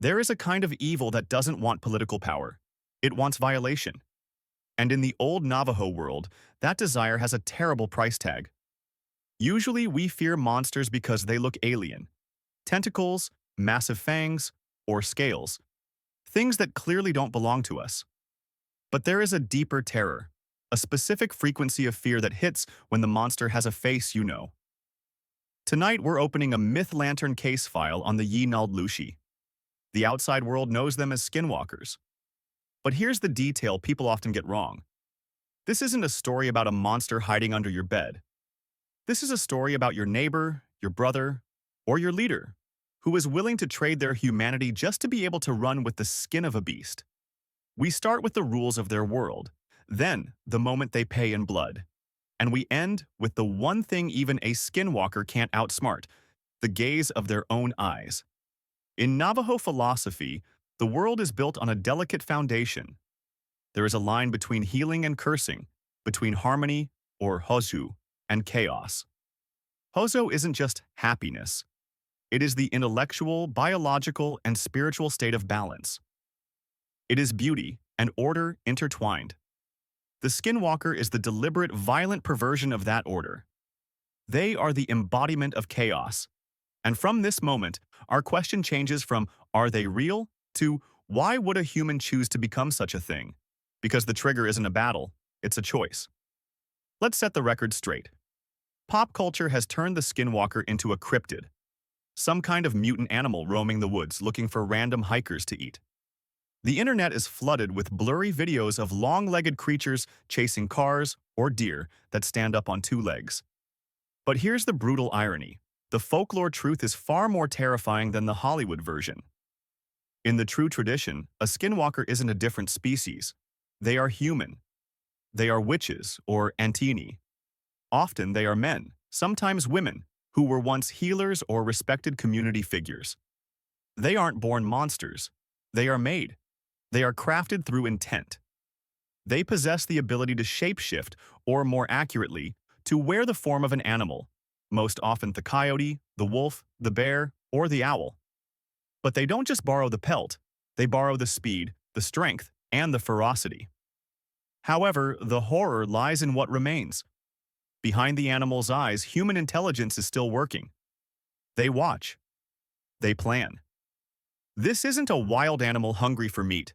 There is a kind of evil that doesn't want political power. It wants violation. And in the old Navajo world, that desire has a terrible price tag. Usually we fear monsters because they look alien. Tentacles, massive fangs, or scales. Things that clearly don't belong to us. But there is a deeper terror, a specific frequency of fear that hits when the monster has a face you know. Tonight we're opening a Myth Lantern case file on the Yee Naaldlooshii. The outside world knows them as skinwalkers. But here's the detail people often get wrong. This isn't a story about a monster hiding under your bed. This is a story about your neighbor, your brother, or your leader, who is willing to trade their humanity just to be able to run with the skin of a beast. We start with the rules of their world, then the moment they pay in blood. And we end with the one thing even a skinwalker can't outsmart, the gaze of their own eyes. In Navajo philosophy, the world is built on a delicate foundation. There is a line between healing and cursing, between harmony, or Hózhó, and chaos. Hózhó isn't just happiness. It is the intellectual, biological, and spiritual state of balance. It is beauty and order intertwined. The skinwalker is the deliberate, violent perversion of that order. They are the embodiment of chaos. And from this moment, our question changes from, are they real? To, why would a human choose to become such a thing? Because the trigger isn't a battle, it's a choice. Let's set the record straight. Pop culture has turned the skinwalker into a cryptid, some kind of mutant animal roaming the woods looking for random hikers to eat. The internet is flooded with blurry videos of long-legged creatures chasing cars or deer that stand up on two legs. But here's the brutal irony. The folklore truth is far more terrifying than the Hollywood version. In the true tradition, a skinwalker isn't a different species. They are human. They are witches or antini. Often they are men, sometimes women, who were once healers or respected community figures. They aren't born monsters. They are made. They are crafted through intent. They possess the ability to shapeshift, or more accurately, to wear the form of an animal, most often the coyote, the wolf, the bear, or the owl. But they don't just borrow the pelt, they borrow the speed, the strength, and the ferocity. However, the horror lies in what remains. Behind the animal's eyes, human intelligence is still working. They watch. They plan. This isn't a wild animal hungry for meat.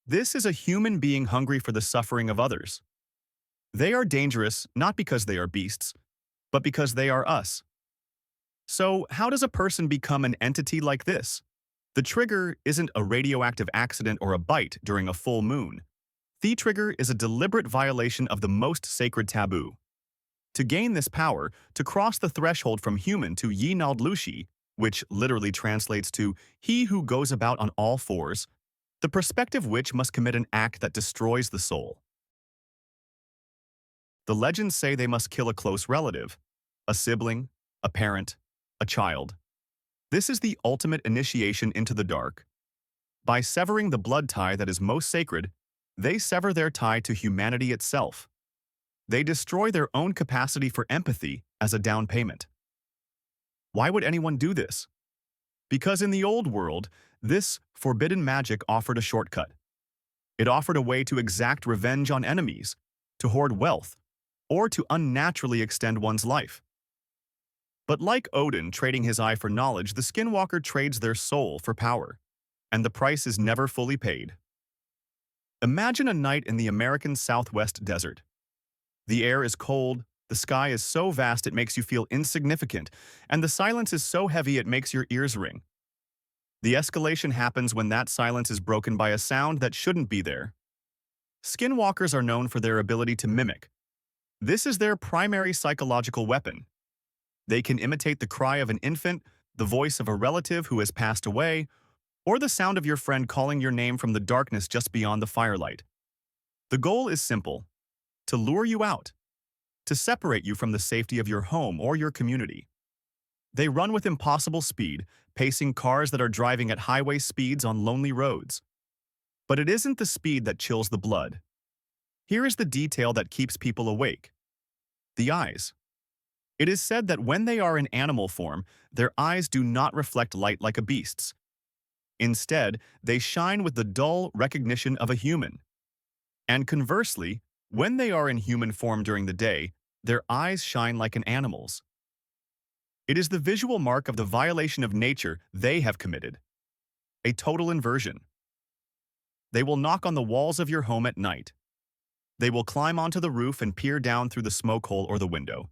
This is a human being hungry for the suffering of others. They are dangerous not because they are beasts, but because they are us. So, how does a person become an entity like this? The trigger isn't a radioactive accident or a bite during a full moon. The trigger is a deliberate violation of the most sacred taboo. To gain this power, to cross the threshold from human to Yee Naaldlooshii, which literally translates to he who goes about on all fours, the prospective witch must commit an act that destroys the soul. The legends say they must kill a close relative, a sibling, a parent, a child. This is the ultimate initiation into the dark. By severing the blood tie that is most sacred, they sever their tie to humanity itself. They destroy their own capacity for empathy as a down payment. Why would anyone do this? Because in the old world, this forbidden magic offered a shortcut. It offered a way to exact revenge on enemies, to hoard wealth, or to unnaturally extend one's life. But like Odin trading his eye for knowledge, the skinwalker trades their soul for power, and the price is never fully paid. Imagine a night in the American Southwest desert. The air is cold, the sky is so vast it makes you feel insignificant, and the silence is so heavy it makes your ears ring. The escalation happens when that silence is broken by a sound that shouldn't be there. Skinwalkers are known for their ability to mimic. This is their primary psychological weapon. They can imitate the cry of an infant, the voice of a relative who has passed away, or the sound of your friend calling your name from the darkness just beyond the firelight. The goal is simple: to lure you out, to separate you from the safety of your home or your community. They run with impossible speed, pacing cars that are driving at highway speeds on lonely roads. But it isn't the speed that chills the blood. Here is the detail that keeps people awake: the eyes. It is said that when they are in animal form, their eyes do not reflect light like a beast's. Instead, they shine with the dull recognition of a human. And conversely, when they are in human form during the day, their eyes shine like an animal's. It is the visual mark of the violation of nature they have committed. A total inversion. They will knock on the walls of your home at night. They will climb onto the roof and peer down through the smoke hole or the window.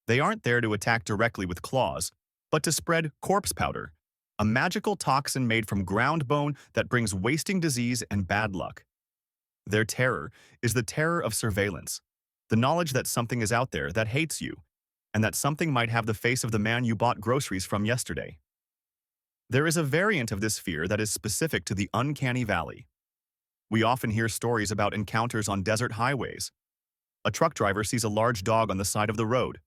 They aren't there to attack directly with claws, but to spread corpse powder, a magical toxin made from ground bone that brings wasting disease and bad luck. Their terror is the terror of surveillance, the knowledge that something is out there that hates you, and that something might have the face of the man you bought groceries from yesterday. There is a variant of this fear that is specific to the Uncanny Valley. We often hear stories about encounters on desert highways. A truck driver sees a large dog on the side of the road.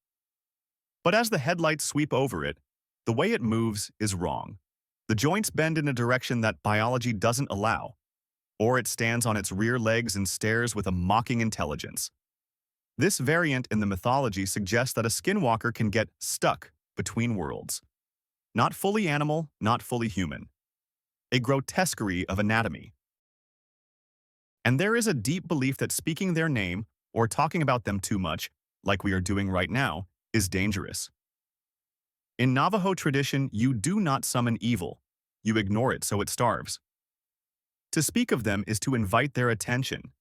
But as the headlights sweep over it, the way it moves is wrong. The joints bend in a direction that biology doesn't allow, or it stands on its rear legs and stares with a mocking intelligence. This variant in the mythology suggests that a skinwalker can get stuck between worlds. Not fully animal, not fully human. A grotesquerie of anatomy. And there is a deep belief that speaking their name, or talking about them too much, like we are doing right now, is dangerous. In Navajo tradition, you do not summon evil. You ignore it so it starves. To speak of them is to invite their attention.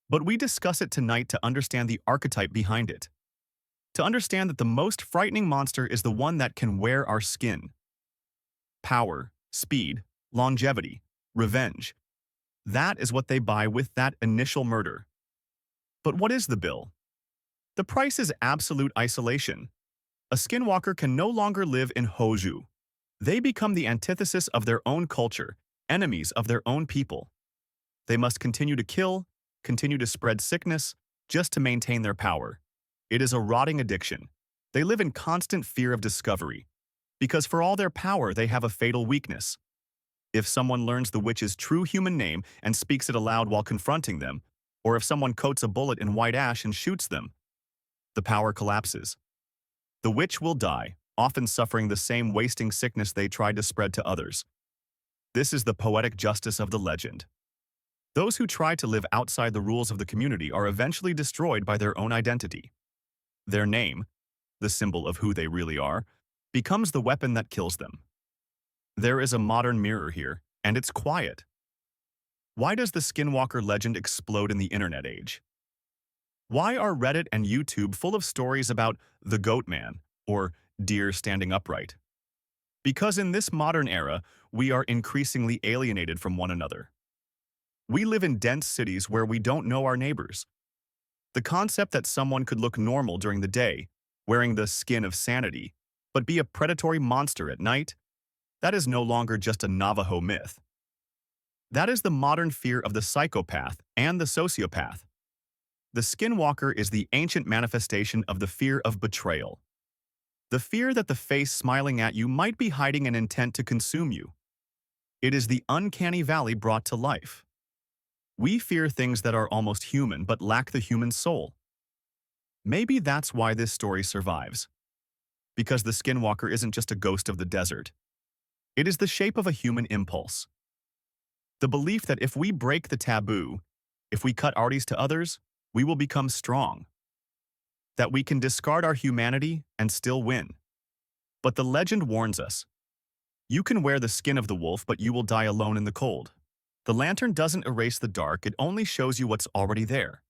But we discuss it tonight to understand the archetype behind it. To understand that the most frightening monster is the one that can wear our skin. Power, speed, longevity, revenge. That is what they buy with that initial murder. But what is the bill? The price is absolute isolation. A skinwalker can no longer live in Hózhó. They become the antithesis of their own culture, enemies of their own people. They must continue to kill, continue to spread sickness, just to maintain their power. It is a rotting addiction. They live in constant fear of discovery, because for all their power they have a fatal weakness. If someone learns the witch's true human name and speaks it aloud while confronting them, or if someone coats a bullet in white ash and shoots them, the power collapses. The witch will die, often suffering the same wasting sickness they tried to spread to others. This is the poetic justice of the legend. Those who try to live outside the rules of the community are eventually destroyed by their own identity. Their name, the symbol of who they really are, becomes the weapon that kills them. There is a modern mirror here, and it's quiet. Why does the Skinwalker legend explode in the internet age? Why are Reddit and YouTube full of stories about the goat man, or deer standing upright? Because in this modern era, we are increasingly alienated from one another. We live in dense cities where we don't know our neighbors. The concept that someone could look normal during the day, wearing the skin of sanity, but be a predatory monster at night, that is no longer just a Navajo myth. That is the modern fear of the psychopath and the sociopath. The skinwalker is the ancient manifestation of the fear of betrayal. The fear that the face smiling at you might be hiding an intent to consume you. It is the uncanny valley brought to life. We fear things that are almost human but lack the human soul. Maybe that's why this story survives. Because the skinwalker isn't just a ghost of the desert. It is the shape of a human impulse. The belief that if we break the taboo, if we cut arties to others, we will become strong. That we can discard our humanity and still win. But the legend warns us. You can wear the skin of the wolf, but you will die alone in the cold. The lantern doesn't erase the dark, it only shows you what's already there.